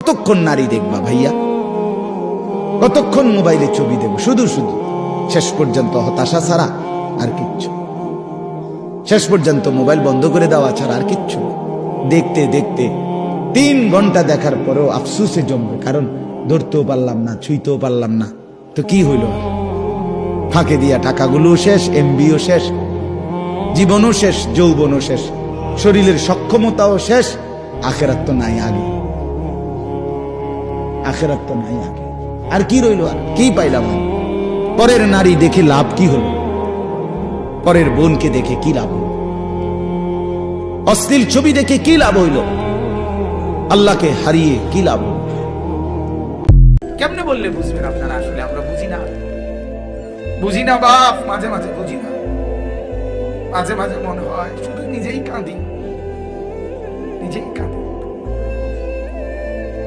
কতক্ষণ নারী দেখবা ভাইয়া, কতক্ষণ মোবাইলে ছবি দেব, শুধু শুধু শেষ পর্যন্ত হতাশা ছাড়া আর কিচ্ছু, শেষ পর্যন্ত মোবাইল বন্ধ করে দেওয়া ছাড়া আর কিচ্ছু। দেখতে দেখতে 3 ঘন্টা দেখার পরেও আফসোসে জমবে, কারণ ধরতেও পারলাম না, ছুঁইতেও পারলাম না, তো কি হইল? ফাঁকে দিয়া টাকাগুলো শেষ, এমবিও শেষ, জীবনও শেষ, যৌবনও শেষ, শরীরের সক্ষমতাও শেষ, আখেরাত তো নাই আগে, আখেরাত তো নাই আগে। আর কি রইল? আর কি পাইলাম? পরের নারী দেখে লাভ কি হলো? পরের বোনকে দেখে কি লাভ হলো? অশ্লীল ছবি দেখে কি লাভ হইল? আল্লাহকে হারিয়ে কি লাভ হলো? কেমনে বললে বুঝবেন আপনারা? আসলে আমরা বুঝি না, বুঝি না বাপ, মাঝে মাঝে বুঝি না, মাঝে মাঝে মনে হয় শুধু নিজেই কাঁদি, নিজেই কাঁদি।